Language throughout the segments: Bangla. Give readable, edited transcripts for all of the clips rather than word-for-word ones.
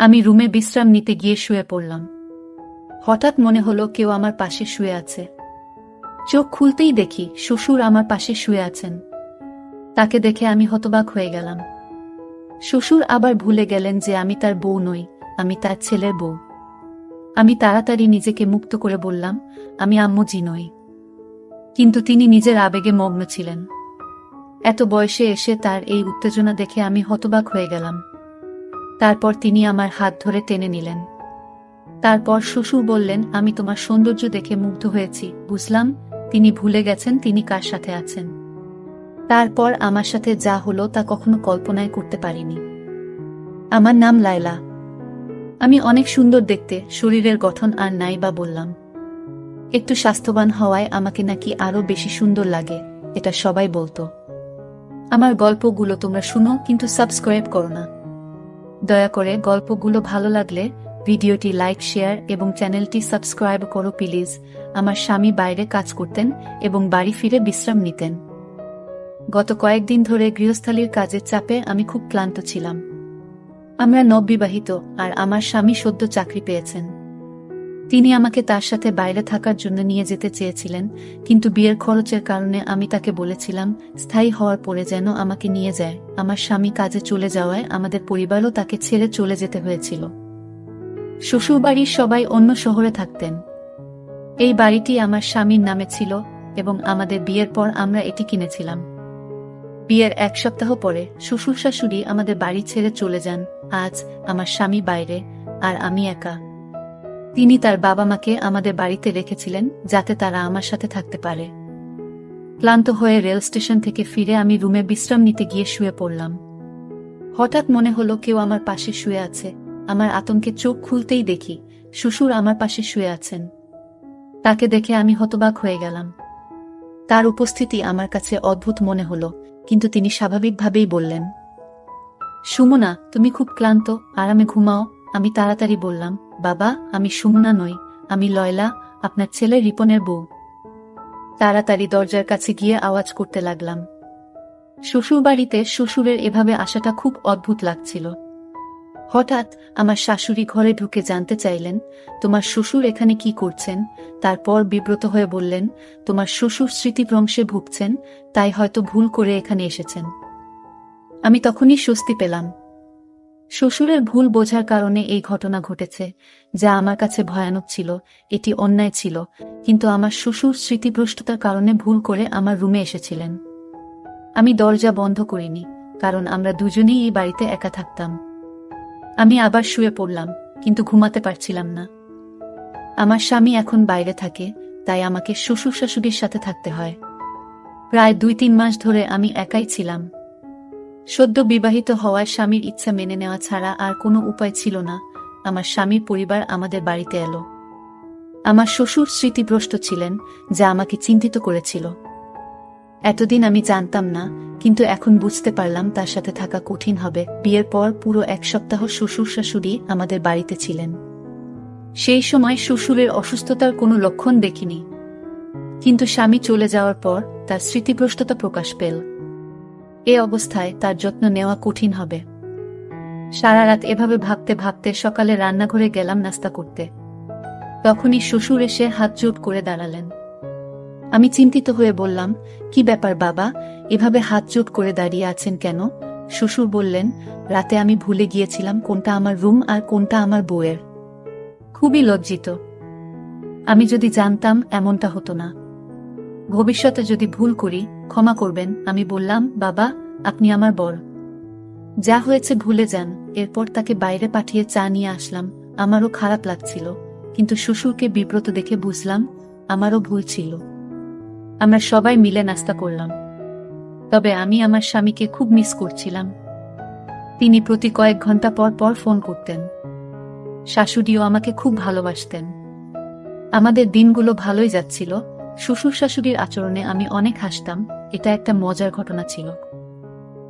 আমি রুমে বিশ্রাম নিতে গিয়ে শুয়ে পড়লাম। হঠাৎ মনে হলো কেউ আমার পাশে শুয়ে আছে। চোখ খুলতেই দেখি শ্বশুর আমার পাশে শুয়ে আছেন। তাকে দেখে আমি হতবাক হয়ে গেলাম। শ্বশুর আবার ভুলে গেলেন যে আমি তার বউ নই, আমি তার ছেলের বউ। আমি তাড়াতাড়ি নিজেকে মুক্ত করে বললাম, আমি আম্মুজি নই। কিন্তু তিনি নিজের আবেগে মগ্ন ছিলেন। এত বয়সে এসে তার এই উত্তেজনা দেখে আমি হতবাক হয়ে গেলাম। তারপর তিনি আমার হাত ধরে টেনে নিলেন। তারপর শ্বশুর বললেন, আমি তোমার সৌন্দর্য দেখে মুগ্ধ হয়েছি। বুঝলাম তিনি ভুলে গেছেন তিনি কার সাথে আছেন। তারপর আমার সাথে যা হলো তা কখনো কল্পনাই করতে পারিনি। আমার নাম লায়লা। আমি অনেক সুন্দর দেখতে, শরীরের গঠন আর নাই বা বললাম। একটু স্বাস্থ্যবান হওয়ায় আমাকে নাকি আরো বেশি সুন্দর লাগে, এটা সবাই বলতো। আমার গল্পগুলো তোমরা শুনো কিন্তু সাবস্ক্রাইব করো না। দয়া করে গল্পগুলো ভালো লাগলে ভিডিওটি লাইক, শেয়ার এবং চ্যানেলটি সাবস্ক্রাইব করো প্লিজ। আমার স্বামী বাইরে কাজ করতেন এবং বাড়ি ফিরে বিশ্রাম নিতেন। গত কয়েকদিন ধরে গৃহস্থালির কাজের চাপে আমি খুব ক্লান্ত ছিলাম। আমরা নববিবাহিত আর আমার স্বামী সদ্য চাকরি পেয়েছেন। তিনি আমাকে তার সাথে বাইরে থাকার জন্য নিয়ে যেতে চেয়েছিলেন, কিন্তু বিয়ের খরচের কারণে আমি তাকে বলেছিলাম স্থায়ী হওয়ার পরে যেন আমাকে নিয়ে যায়। আমার স্বামী কাজে চলে যাওয়ায় আমাদের পরিবারও তাকে ছেড়ে চলে যেতে হয়েছিল। শ্বশুরবাড়ির সবাই অন্য শহরে থাকতেন। এই বাড়িটি আমার স্বামীর নামে ছিল এবং আমাদের বিয়ের পর আমরা এটি কিনেছিলাম। বিয়ের এক সপ্তাহ পরে শ্বশুর শাশুড়ি আমাদের বাড়ি ছেড়ে চলে যান। আজ আমার স্বামী বাইরে আর আমি একা। তিনি তার বাবা মাকে আমাদের বাড়িতে রেখেছিলেন যাতে তারা আমার সাথে থাকতে পারে। ক্লান্ত হয়ে রেল স্টেশন থেকে ফিরে আমি রুমে বিশ্রাম নিতে গিয়ে শুয়ে পড়লাম। হঠাৎ মনে হলো কেউ আমার পাশে শুয়ে আছে। আমার আতঙ্কে চোখ খুলতেই দেখি শ্বশুর আমার পাশে শুয়ে আছেন। তাকে দেখে আমি হতবাক হয়ে গেলাম। তার উপস্থিতি আমার কাছে অদ্ভুত মনে হলো, কিন্তু তিনি স্বাভাবিকভাবেই বললেন, সুমনা, তুমি খুব ক্লান্ত, আরামে ঘুমাও। আমি তাড়াতাড়ি বললাম, বাবা, আমি সুমনা নই, আমি লয়লা, আপনার ছেলে রিপনের বউ। তাড়াতাড়ি দরজার কাছে গিয়ে আওয়াজ করতে লাগলাম। শ্বশুরবাড়িতে শ্বশুরের এভাবে আসাটা খুব অদ্ভুত লাগছিল। হঠাৎ আমার শাশুড়ি ঘরে ঢুকে জানতে চাইলেন, তোমার শ্বশুর এখানে কি করছেন? তারপর বিব্রত হয়ে বললেন, তোমার শ্বশুর স্মৃতিভ্রংশে ভুগছেন, তাই হয়তো ভুল করে এখানে এসেছেন। আমি তখনই স্বস্তি পেলাম। শ্বশুরের ভুল বোঝার কারণে এই ঘটনা ঘটেছে, যা আমার কাছে ভয়ানক ছিল। এটি অন্যায় ছিল, কিন্তু আমার শ্বশুর স্মৃতিভ্রষ্টতার কারণে ভুল করে আমার রুমে এসেছিলেন। আমি দরজা বন্ধ করিনি, কারণ আমরা দুজনেই এই বাড়িতে একা থাকতাম। আমি আবার শুয়ে পড়লাম, কিন্তু ঘুমাতে পারছিলাম না। আমার স্বামী এখন বাইরে থাকে, তাই আমাকে শ্বশুর শাশুড়ির সাথে থাকতে হয়। প্রায় 2-3 মাস ধরে আমি একাই ছিলাম। সদ্য বিবাহিত হওয়ায় স্বামীর ইচ্ছা মেনে নেওয়া ছাড়া আর কোনো উপায় ছিল না। আমার স্বামীর পরিবার আমাদের বাড়িতে এলো। আমার শ্বশুর স্মৃতিভ্রষ্ট ছিলেন, যা আমাকে চিন্তিত করেছিল। এতদিন আমি জানতাম না, কিন্তু এখন বুঝতে পারলাম তার সাথে থাকা কঠিন হবে। বিয়ের পর পুরো 1 সপ্তাহ শ্বশুর শাশুড়ি আমাদের বাড়িতে ছিলেন। সেই সময় শ্বশুরের অসুস্থতার কোনো লক্ষণ দেখিনি, কিন্তু স্বামী চলে যাওয়ার পর তার স্মৃতিভ্রষ্টতা প্রকাশ পেল। এ অবস্থায় তার যত্ন নেওয়া কঠিন হবে। সারা রাত এভাবে ভাবতে ভাবতে সকালে রান্নাঘরে গেলাম নাস্তা করতে। তখনই শ্বশুর এসে হাত জোড় করে দাঁড়ালেন। আমি চিন্তিত হয়ে বললাম, কি ব্যাপার বাবা, এভাবে হাত জোড় করে দাঁড়িয়ে আছেন কেন? শ্বশুর বললেন, রাতে আমি ভুলে গিয়েছিলাম কোনটা আমার রুম আর কোনটা আমার বউয়ের। খুবই লজ্জিত। আমি যদি জানতাম এমনটা হতো না। ভবিষ্যতে যদি ভুল করি ক্ষমা করবেন। আমি বললাম, বাবা, আপনি আমার বর। যা হয়েছে ভুলে যান। এরপর তাকে বাইরে পাঠিয়ে চা নিয়ে আসলাম। আমারও খারাপ লাগছিল, কিন্তু শ্বশুরকে বিব্রত দেখে বুঝলাম আমারও ভুল ছিল। আমরা সবাই মিলে নাস্তা করলাম। তবে আমি আমার স্বামীকে খুব মিস করছিলাম। তিনি প্রতি কয়েক ঘন্টা পর পর ফোন করতেন। শাশুড়িও আমাকে খুব ভালোবাসতেন। আমাদের দিনগুলো ভালোই যাচ্ছিল। শ্বশুর শাশুড়ির আচরণে আমি অনেক হাসতাম। এটা একটা মজার ঘটনা ছিল।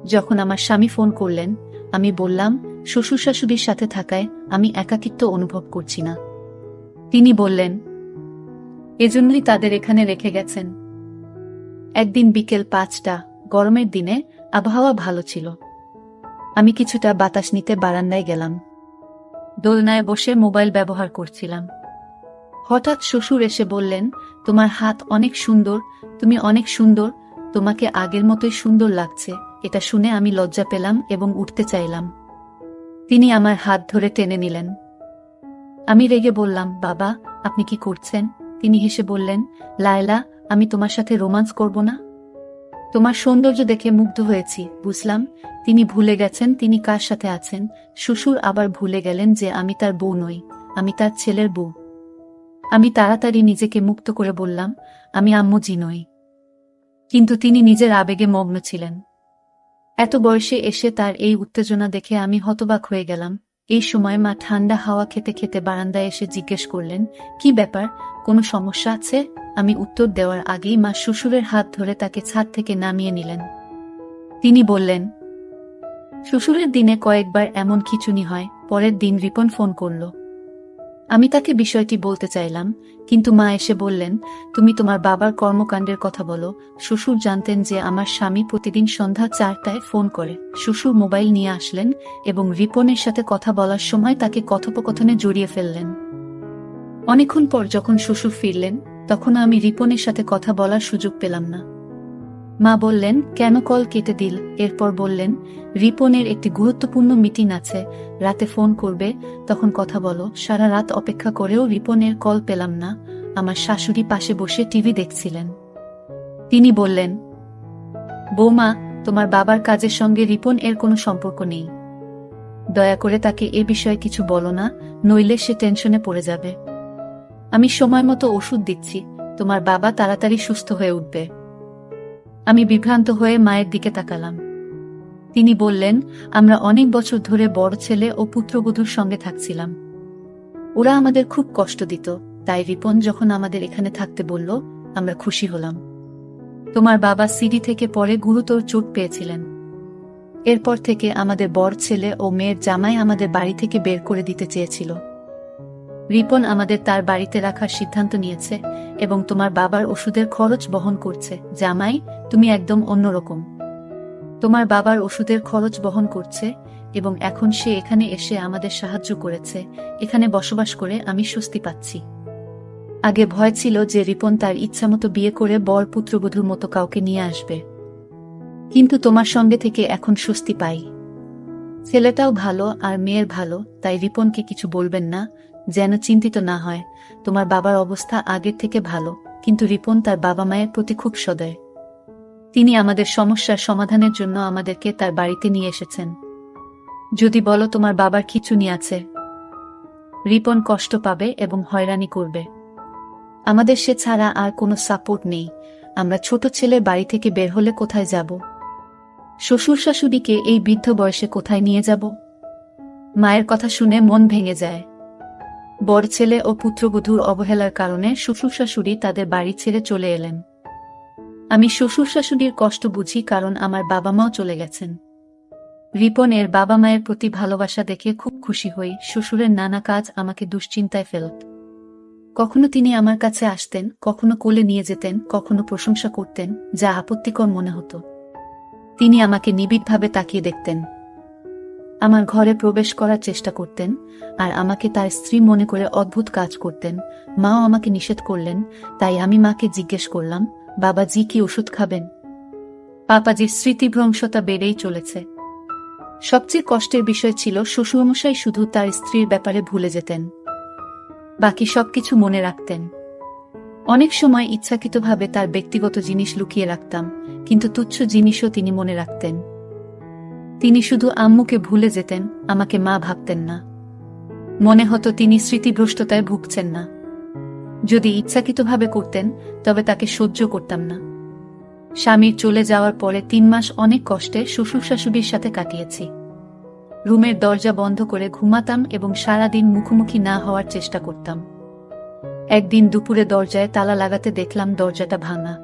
যখন আমার স্বামী ফোন করলেন, আমি বললাম, শ্বশুর শাশুড়ির সাথে থাকায় আমি একাকিত্ব অনুভব করছি না। তিনি বললেন, এজন্যই তাদের এখানে রেখে গেছেন। একদিন বিকেল 5টা, গরমের দিনে আবহাওয়া ভালো ছিল। আমি কিছুটা বাতাস নিতে বারান্দায় গেলাম। দোলনায় বসে মোবাইল ব্যবহার করছিলাম। হঠাৎ শ্বশুর এসে বললেন, তোমার হাত অনেক সুন্দর, তুমি অনেক সুন্দর, তোমাকে আগের মতোই সুন্দর লাগছে। এটা শুনে আমি লজ্জা পেলাম এবং উঠতে চাইলাম। তিনি আমার হাত ধরে টেনে নিলেন। আমি রেগে বললাম, বাবা, আপনি কি করছেন? তিনি হেসে বললেন, লায়লা, আমি তোমার সাথে রোমান্স করব না? তোমার সৌন্দর্য দেখে মুগ্ধ হয়েছি। বুঝলাম তিনি ভুলে গেছেন তিনি কার সাথে আছেন। শ্বশুর আবার ভুলে গেলেন যে আমি তার বউ নই, আমি তার ছেলের বউ। আমি তাড়াতাড়ি নিজেকে মুক্ত করে বললাম, আমি আম্মু জি নই। কিন্তু তিনি নিজের আবেগে মগ্ন ছিলেন। এত বয়সে এসে তার এই উত্তেজনা দেখে আমি হতবাক হয়ে গেলাম। এই সময় মা ঠান্ডা হাওয়া খেতে খেতে বারান্দায় এসে জিজ্ঞেস করলেন, কি ব্যাপার, কোনো সমস্যা আছে? আমি উত্তর দেওয়ার আগেই মা শ্বশুরের হাত ধরে তাকে ছাদ থেকে নামিয়ে নিলেন। তিনি বললেন, শ্বশুরের দিনে কয়েকবার এমন খিঁচুনি হয়। পরের দিন রিপন ফোন করল। আমি তাকে বিষয়টি বলতে চাইলাম, কিন্তু মা এসে বললেন, তুমি তোমার বাবার কর্মকাণ্ডের কথা বলো। শ্বশুর জানতেন যে আমার স্বামী প্রতিদিন সন্ধ্যা 4টায় ফোন করে। শ্বশুর মোবাইল নিয়ে আসলেন এবং রিপনের সাথে কথা বলার সময় তাকে কথোপকথনে জড়িয়ে ফেললেন। অনেকক্ষণ পর যখন শ্বশুর ফিরলেন, তখন আমি রিপনের সাথে কথা বলার সুযোগ পেলাম না। মা বললেন, কেন কল কেটে দিল? এরপর বললেন, রিপনের একটি গুরুত্বপূর্ণ মিটিং আছে, রাতে ফোন করবে, তখন কথা বলো। সারা রাত অপেক্ষা করেও রিপনের কল পেলাম না। আমার শাশুড়ি পাশে বসে টিভি দেখছিলেন। তিনি বললেন, বৌমা, তোমার বাবার কাজের সঙ্গে রিপন এর কোনো সম্পর্ক নেই। দয়া করে তাকে এ বিষয়ে কিছু বলো না, নইলে সে টেনশনে পড়ে যাবে। আমি সময় মতো ওষুধ দিচ্ছি, তোমার বাবা তাড়াতাড়ি সুস্থ হয়ে উঠবে। আমি বিভ্রান্ত হয়ে মায়ের দিকে তাকালাম। তিনি বললেন, আমরা অনেক বছর ধরে বড় ছেলে ও পুত্রবধূর সঙ্গে থাকছিলাম। ওরা আমাদের খুব কষ্ট দিত, তাই রিপন যখন আমাদের এখানে থাকতে বলল, আমরা খুশি হলাম। তোমার বাবা সিঁড়ি থেকে পড়ে গুরুতর চোট পেয়েছিলেন। এরপর থেকে আমাদের বড় ছেলে ও মেয়ের জামাই আমাদের বাড়ি থেকে বের করে দিতে চেয়েছিল। রিপন আমাদের তার বাড়িতে রাখার সিদ্ধান্ত নিয়েছে এবং তোমার বাবার ওষুধের খরচ বহন করছে। জামাই, তুমি একদম অন্যরকম। তোমার বাবার ওষুধের খরচ বহন করছে এবং এখন সে এখানে এসে আমাদের সাহায্য করেছে। এখানে বসবাস করে আমি স্বস্তি পাচ্ছি। আগে ভয় ছিল যে রিপন তার ইচ্ছামতো বিয়ে করে বর পুত্রবধূর মতো কাউকে নিয়ে আসবে, কিন্তু তোমার সঙ্গে থেকে এখন স্বস্তি পাই। ছেলেটাও ভালো আর মেয়ের ভালো, তাই রিপনকে কিছু বলবেন না, যেন চিন্তিত না হয়। তোমার বাবার অবস্থা আগের থেকে ভালো, কিন্তু রিপন তার বাবা মায়ের প্রতি খুব সদয়। তিনি আমাদের সমস্যার সমাধানের জন্য আমাদেরকে তার বাড়িতে নিয়ে এসেছেন। যদি বলো তোমার বাবার খিঁচুনি আছে, রিপন কষ্ট পাবে এবং হয়রানি করবে। আমাদের সে ছাড়া আর কোনো সাপোর্ট নেই। আমরা ছোট ছেলে বাড়ি থেকে বের হলে কোথায় যাব? শ্বশুর শাশুড়িকে এই বৃদ্ধ বয়সে কোথায় নিয়ে যাব? মায়ের কথা শুনে মন ভেঙে যায়। বড় ছেলে ও পুত্রবধূর অবহেলার কারণে শ্বশুর শাশুড়ি তাদের বাড়ি ছেড়ে চলে এলেন। আমি শ্বশুর শাশুড়ির কষ্ট বুঝি, কারণ আমার বাবা মাও চলে গেছেন। রিপন এর বাবা মায়ের প্রতি ভালোবাসা দেখে খুব খুশি হই। শ্বশুরের নানা কাজ আমাকে দুশ্চিন্তায় ফেলত। কখনো তিনি আমার কাছে আসতেন, কখনো কোলে নিয়ে যেতেন, কখনো প্রশংসা করতেন, যা আপত্তিকর মনে হতো। তিনি আমাকে নিবিড়ভাবে তাকিয়ে দেখতেন। আমার ঘরে প্রবেশ করার চেষ্টা করতেন আর আমাকে তার স্ত্রী মনে করে অদ্ভুত কাজ করতেন। মাও আমাকে নিষেধ করলেন, তাই আমি মাকে জিজ্ঞেস করলাম, বাবাজি কি ওষুধ খাবেন? পাপাজির স্মৃতিভ্রংশতা বেড়েই চলেছে। সবচেয়ে কষ্টের বিষয় ছিল শ্বশুরমশাই শুধু তার স্ত্রীর ব্যাপারে ভুলে যেতেন, বাকি সবকিছু মনে রাখতেন। অনেক সময় ইচ্ছাকৃতভাবে তার ব্যক্তিগত জিনিস লুকিয়ে রাখতাম, কিন্তু তুচ্ছ জিনিসও তিনি মনে রাখতেন। তিনি শুধু আম্মুকে ভুলে যেতেন, আমাকে মা ভাবতেন না। মনে হতো তিনি স্মৃতিভ্রষ্টতায় ভুগছেন না। যদি ইচ্ছাকৃতভাবে করতেন, তবে তাকে সহ্য করতাম না। স্বামীর চলে যাওয়ার পরে 3 মাস অনেক কষ্টে শ্বশুর শাশুড়ির সাথে কাটিয়েছি। রুমের দরজা বন্ধ করে ঘুমাতাম এবং সারাদিন মুখোমুখি না হওয়ার চেষ্টা করতাম। একদিন দুপুরে দরজায় তালা লাগাতে দেখলাম দরজাটা ভাঙা।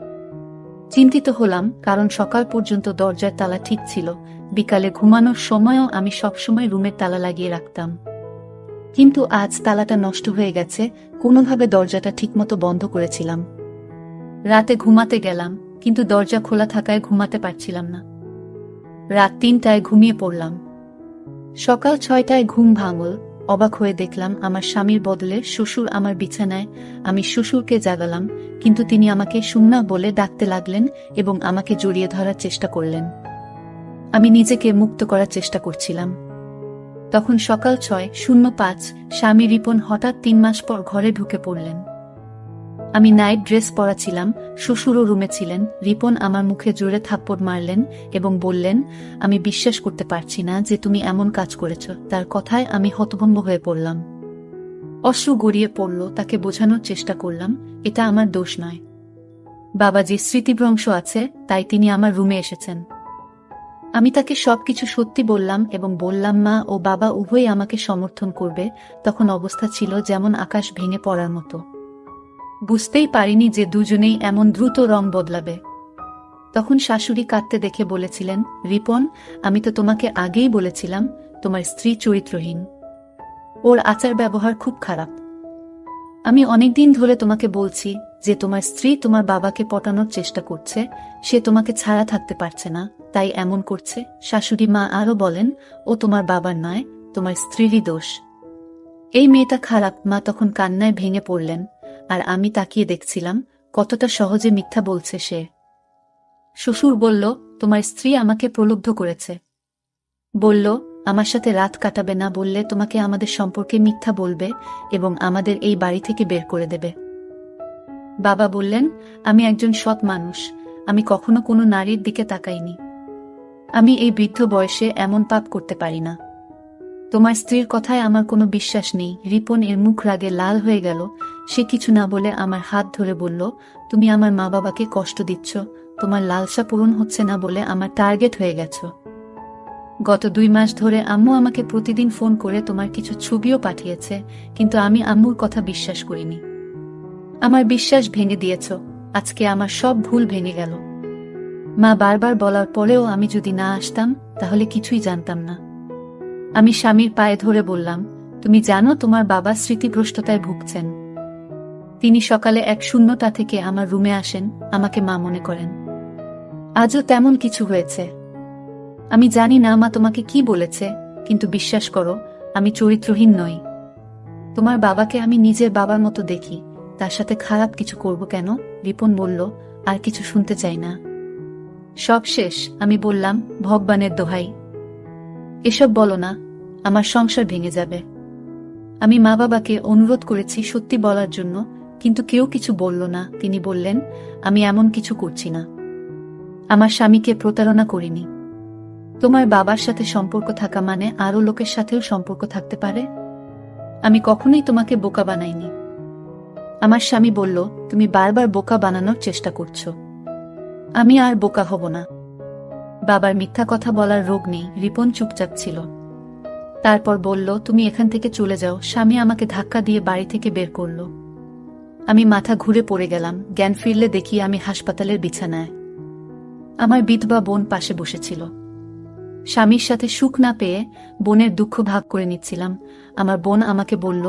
চিন্তিত হলাম, কারণ সকাল পর্যন্ত দরজার তালা ঠিক ছিল। বিকালে ঘুমানোর সময়ও আমি সবসময় রুমের তালা লাগিয়ে রাখতাম, কিন্তু আজ তালাটা নষ্ট হয়ে গেছে। কোনোভাবে দরজাটা ঠিকমতো বন্ধ করেছিলাম। রাতে ঘুমাতে গেলাম, কিন্তু দরজা খোলা থাকায় ঘুমাতে পারছিলাম না। রাত 3টায় ঘুমিয়ে পড়লাম। সকাল 6টায় ঘুম ভাঙল। অবাক হয়ে দেখলাম আমার স্বামীর বদলে শ্বশুর আমার বিছানায়। আমি শ্বশুরকে জাগালাম, কিন্তু তিনি আমাকে সুন্না বলে ডাকতে লাগলেন এবং আমাকে জড়িয়ে ধরার চেষ্টা করলেন। আমি নিজেকে মুক্ত করার চেষ্টা করছিলাম। তখন সকাল 6:05, স্বামী রিপন হঠাৎ 3 মাস পর ঘরে ঢুকে পড়লেন। আমি নাইট ড্রেস পরা ছিলাম, শ্বশুরও রুমে ছিলেন। রিপন আমার মুখে জোরে থাপ্পড় মারলেন এবং বললেন, আমি বিশ্বাস করতে পারছি না যে তুমি এমন কাজ করেছ। তার কথায় আমি হতভম্ব হয়ে পড়লাম। অশ্রু গড়িয়ে পড়ল। তাকে বোঝানোর চেষ্টা করলাম, এটা আমার দোষ নয়। বাবা যে স্মৃতিভ্রংশ আছে, তাই তিনি আমার রুমে এসেছেন। আমি তাকে সবকিছু সত্যি বললাম এবং বললাম মা ও বাবা উভয়ই আমাকে সমর্থন করবে। তখন অবস্থা ছিল যেমন আকাশ ভেঙে পড়ার মতো। বুঝতেই পারিনি যে দুজনেই এমন দ্রুত রং বদলাবে। তখন শাশুড়ি কাঁদতে দেখে বলেছিলেন, রিপন, আমি তো তোমাকে আগেই বলেছিলাম তোমার স্ত্রী চরিত্রহীন। ওর আচার ব্যবহার খুব খারাপ। আমি অনেকদিন ধরে তোমাকে বলছি যে তোমার স্ত্রী তোমার বাবাকে পটানোর চেষ্টা করছে, সে তোমাকে ছাড়া থাকতে পারছে না, তাই এমন করছে। শাশুড়ি মা আরও বলেন, ও তোমার বাবার নয়, তোমার স্ত্রীরই দোষ। এই মেয়েটা খারাপ। মা তখন কান্নায় ভেঙে পড়লেন, আর আমি তাকিয়ে দেখছিলাম কতটা সহজে মিথ্যা বলছে সে। শ্বশুর বলল, তোমার স্ত্রী আমাকে প্রলুব্ধ করেছে। বলল, আমার সাথে রাত কাটাবে না, বললে তোমাকে আমাদের সম্পর্কে মিথ্যা বলবে এবং আমাদের এই বাড়ি থেকে বের করে দেবে। বাবা বললেন, আমি একজন সৎ মানুষ, আমি কখনো কোনো নারীর দিকে তাকাইনি। আমি এই বৃদ্ধ বয়সে এমন পাপ করতে পারি না। তোমার স্ত্রীর কথায় আমার কোনো বিশ্বাস নেই। রিপন এর মুখ রাগে লাল হয়ে গেল। সে কিছু না বলে আমার হাত ধরে বলল, তুমি আমার মা বাবাকে কষ্ট দিচ্ছ, তোমার লালসা পূরণ হচ্ছে না বলে আমার টার্গেট হয়ে গেছ। গত 2 মাস ধরে আম্মু আমাকে প্রতিদিন ফোন করে তোমার কিছু ছবিও পাঠিয়েছে, কিন্তু আমি আম্মুর কথা বিশ্বাস করিনি। আমার বিশ্বাস ভেঙে দিয়েছ। আজকে আমার সব ভুল ভেঙে গেল। মা বারবার বলার পরেও আমি যদি না আসতাম তাহলে কিছুই জানতাম না। আমি স্বামীর পায়ে ধরে বললাম, তুমি জানো তোমার বাবা স্মৃতিভ্রষ্টতায় ভুগছেন। তিনি সকালে এক শূন্যতা থেকে আমার রুমে আসেন, আমাকে মা মনে করেন। আজও তেমন কিছু হয়েছে। আমি জানি না মা তোমাকে কি বলেছে, কিন্তু বিশ্বাস করো, আমি চরিত্রহীন নই। তোমার বাবাকে আমি নিজের বাবার মতো দেখি, তার সাথে খারাপ কিছু করব কেন? রিপন বলল, আর কিছু শুনতে চাই না। সব শেষ। আমি বললাম, ভগবানের দোহাই, এসব বলো না, আমার সংসার ভেঙে যাবে। আমি মা বাবাকে অনুরোধ করেছি সত্যি বলার জন্য, কিন্তু কেউ কিছু বলল না। তিনি বললেন, আমি এমন কিছু করছি না, আমার স্বামীকে প্রতারণা করিনি। তোমার বাবার সাথে সম্পর্ক থাকা মানে আরও লোকের সাথেও সম্পর্ক থাকতে পারে। আমি কখনোই তোমাকে বোকা বানাইনি। আমার স্বামী বলল, তুমি বারবার বোকা বানানোর চেষ্টা করছো। আমি আর বোকা হব না। বাবার মিথ্যা কথা বলার রোগ নেই। রিপন চুপচাপ ছিল। তারপর বলল, তুমি এখান থেকে চলে যাও। স্বামী আমাকে ধাক্কা দিয়ে বাড়ি থেকে বের করল। আমি মাথা ঘুরে পড়ে গেলাম। জ্ঞান ফিরলে দেখি আমি হাসপাতালের বিছানায়। আমার বিধবা বোন পাশে বসেছিল। স্বামীর সাথে সুখ না পেয়ে বোনের দুঃখ ভাগ করে নিচ্ছিলাম। আমার বোন আমাকে বলল,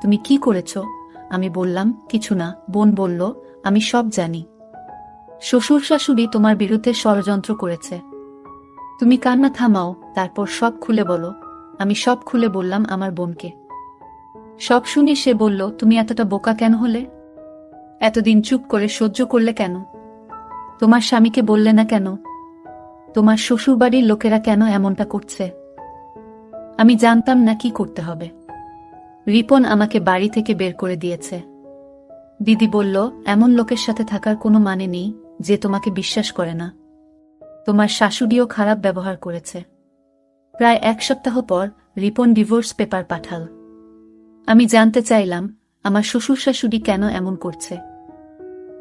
তুমি কি করেছ? আমি বললাম, কিছু না। বোন বলল, আমি সব জানি। শ্বশুর শাশুড়ি তোমার বিরুদ্ধে ষড়যন্ত্র করেছে। তুমি কান্না থামাও, তারপর সব খুলে বলো। আমি সব খুলে বললাম আমার বোনকে। সব শুনে সে বলল, তুমি এতটা বোকা কেন হলে? এতদিন চুপ করে সহ্য করলে কেন? তোমার স্বামীকে বললে না কেন? তোমার শ্বশুরবাড়ির লোকেরা কেন এমনটা করছে? আমি জানতাম না কি করতে হবে। রিপন আমাকে বাড়ি থেকে বের করে দিয়েছে। দিদি বলল, এমন লোকের সাথে থাকার কোনো মানে নেই যে তোমাকে বিশ্বাস করে না। তোমার শাশুড়িও খারাপ ব্যবহার করেছে। প্রায় 1 সপ্তাহ পর রিপন ডিভোর্স পেপার পাঠাল। আমি জানতে চাইলাম আমার শ্বশুর শাশুড়ি কেন এমন করছে।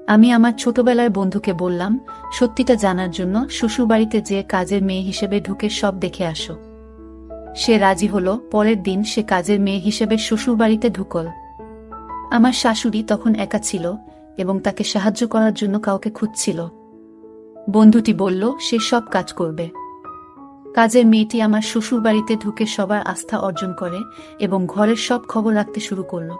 আমি আমার ছোটবেলার বন্ধুকে বললাম, সত্যিটা জানার জন্য শ্বশুরবাড়িতে যে কাজের মেয়ে হিসেবে ঢুকে সব দেখে আসো। সে রাজি হলো। পরের দিন সে কাজের মেয়ে হিসেবে শ্বশুরবাড়িতে ঢুকল। আমার শাশুড়ি তখন একা ছিল এবং তাকে সাহায্য করার জন্য কাউকে খুঁজছিল। বন্ধুটি বলল, সে সব কাজ করবে। কাজের মেয়েটি আমার শ্বশুরবাড়িতে ঢুকে সবার আস্থা অর্জন করে এবং ঘরের সব খবর রাখতে শুরু করল।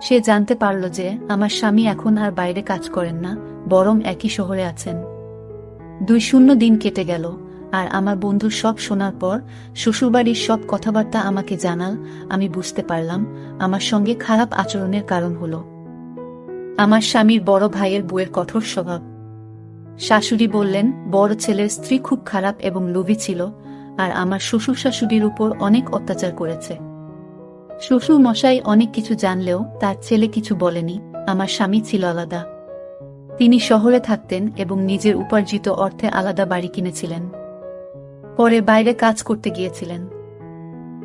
সে জানতে পারল যে আমার স্বামী এখন আর বাইরে কাজ করেন না, বরং একই শহরে আছেন। 2 শূন্য দিন কেটে গেল। আর আমার বন্ধুর সব শোনার পর শ্বশুরবাড়ির সব কথাবার্তা আমাকে জানাল। আমি বুঝতে পারলাম আমার সঙ্গে খারাপ আচরণের কারণ হল আমার স্বামীর বড় ভাইয়ের বউয়ের কঠোর স্বভাব। শাশুড়ি বললেন বড় ছেলের স্ত্রী খুব খারাপ এবং লোভী ছিল, আর আমার শ্বশুর শাশুড়ির উপর অনেক অত্যাচার করেছে। শ্বশুর মশাই অনেক কিছু জানলেও তার ছেলে কিছু বলেনি। আমার স্বামী ছিল আলাদা। তিনি শহরে থাকতেন এবং নিজের উপার্জিত অর্থে আলাদা বাড়ি কিনেছিলেন। পরে বাইরে কাজ করতে গিয়েছিলেন।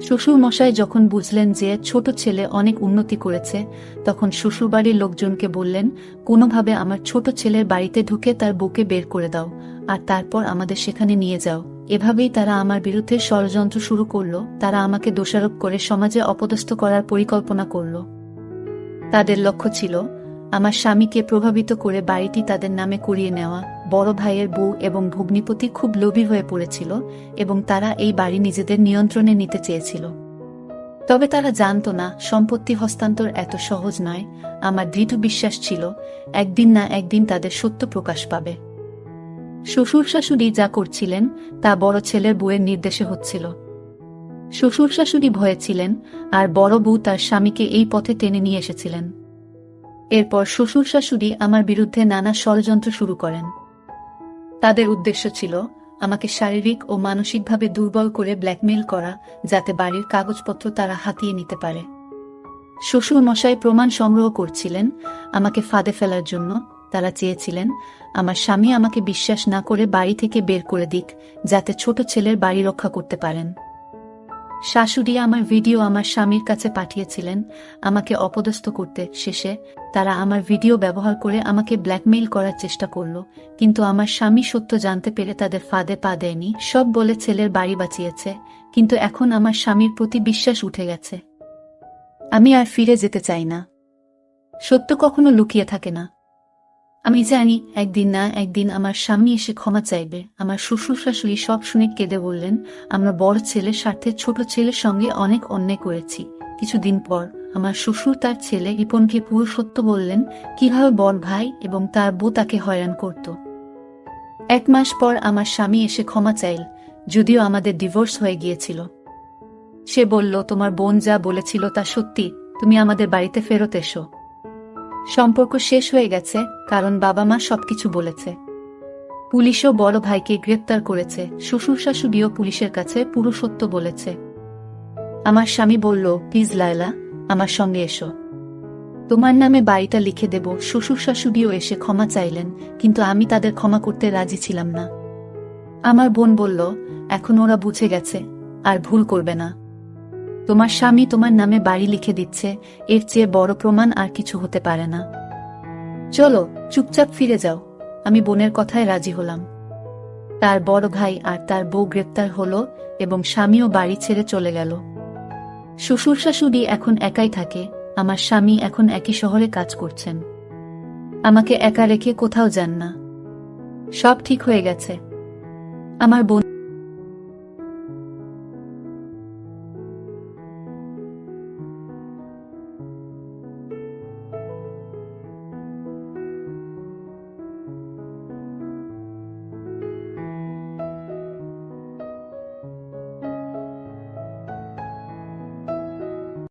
শ্বশুর মশাই যখন বুঝলেন যে ছোট ছেলে অনেক উন্নতি করেছে, তখন শ্বশুরবাড়ির লোকজনকে বললেন কোনোভাবে আমার ছোট ছেলের বাড়িতে ঢুকে তার বউকে বের করে দাও, আর তারপর আমাদের সেখানে নিয়ে যাও। এভাবেই তারা আমার বিরুদ্ধে ষড়যন্ত্র শুরু করল। তারা আমাকে দোষারোপ করে সমাজে অপদস্থ করার পরিকল্পনা করল। তাদের লক্ষ্য ছিল আমার স্বামীকে প্রভাবিত করে বাড়িটি তাদের নামে করিয়ে নেওয়া। বড় ভাইয়ের বউ এবং ভগ্নিপতি খুব লোভী হয়ে পড়েছিল এবং তারা এই বাড়ি নিজেদের নিয়ন্ত্রণে নিতে চেয়েছিল। তবে তারা জানত না সম্পত্তি হস্তান্তর এত সহজ নয়। আমার দৃঢ় বিশ্বাস ছিল একদিন না একদিন তাদের সত্য প্রকাশ পাবে। শ্বশুর শাশুড়ি যা করছিলেন তা বড় ছেলের বউয়ের নির্দেশে হচ্ছিল। শ্বশুর শাশুড়ি ভয়ে ছিলেন, আর বড় বউ তার স্বামীকে এই পথে টেনে নিয়ে এসেছিলেন। এরপর শ্বশুর শাশুড়ি আমার বিরুদ্ধে নানা ষড়যন্ত্র শুরু করেন। তাদের উদ্দেশ্য ছিল আমাকে শারীরিক ও মানসিকভাবে দুর্বল করে ব্ল্যাকমেইল করা, যাতে বাড়ির কাগজপত্র তারা হাতিয়ে নিতে পারে। শ্বশুর মশাই প্রমাণ সংগ্রহ করছিলেন আমাকে ফাঁদে ফেলার জন্য। তারা চেয়েছিলেন আমার স্বামী আমাকে বিশ্বাস না করে বাড়ি থেকে বের করে দিক, যাতে ছোট ছেলের বাড়ি রক্ষা করতে পারেন। শাশুড়ি আমার ভিডিও আমার স্বামীর কাছে পাঠিয়েছিলেন আমাকে অপদস্থ করতে। শেষে তারা আমার ভিডিও ব্যবহার করে আমাকে ব্ল্যাকমেইল করার চেষ্টা করল, কিন্তু আমার স্বামী সত্য জানতে পেরে তাদের ফাঁদে পা দেয়নি। সব বলে ছেলের বাড়ি বাঁচিয়েছে, কিন্তু এখন আমার স্বামীর প্রতি বিশ্বাস উঠে গেছে। আমি আর ফিরে যেতে চাই না। সত্য কখনো লুকিয়ে থাকে না। আমি জানি একদিন না একদিন আমার স্বামী এসে ক্ষমা চাইবে। আমার শ্বশুর শাশুড়ি সব শুনে কেঁদে বললেন আমরা বড় ছেলের স্বার্থে ছোট ছেলের সঙ্গে অনেক অন্যায় করেছি। কিছুদিন পর আমার শ্বশুর তার ছেলে রিপনকে পুরো সত্য বললেন, কিভাবে বড় ভাই এবং তার বউ তাকে হয়রান করত। 1 মাস পর আমার স্বামী এসে ক্ষমা চাইল, যদিও আমাদের ডিভোর্স হয়ে গিয়েছিল। সে বলল তোমার বোন যা বলেছিল তা সত্যি, তুমি আমাদের বাড়িতে ফেরত এসো। সম্পর্ক শেষ হয়ে গেছে, কারণ বাবা মা সবকিছু বলেছে। পুলিশও বড় ভাইকে গ্রেপ্তার করেছে। শ্বশুর শাশুড়িও পুলিশের কাছে পুরো সত্য বলেছে। আমার স্বামী বলল প্লিজ লায়লা, আমার সঙ্গে এসো, তোমার নামে বাড়িটা লিখে দেব। শ্বশুর শাশুড়িও এসে ক্ষমা চাইলেন, কিন্তু আমি তাদের ক্ষমা করতে রাজি ছিলাম না। আমার বোন বলল এখন ওরা বুঝে গেছে, আর ভুল করবে না। তোমার স্বামী তোমার নামে বাড়ি লিখে দিচ্ছে, এর চেয়ে বড় প্রমাণ আর কিছু হতে পারে না। চলো চুপচাপ ফিরে যাও। আমি বোনের কথায় রাজি হলাম। তার বড় ভাই আর তার বউ গ্রেপ্তার হলো এবং স্বামীও বাড়ি ছেড়ে চলে গেল। শ্বশুর শাশুড়ি এখন একাই থাকে। আমার স্বামী এখন একই শহরে কাজ করছেন। আমাকে একা রেখে কোথাও যান না। সব ঠিক হয়ে গেছে। আমার বোন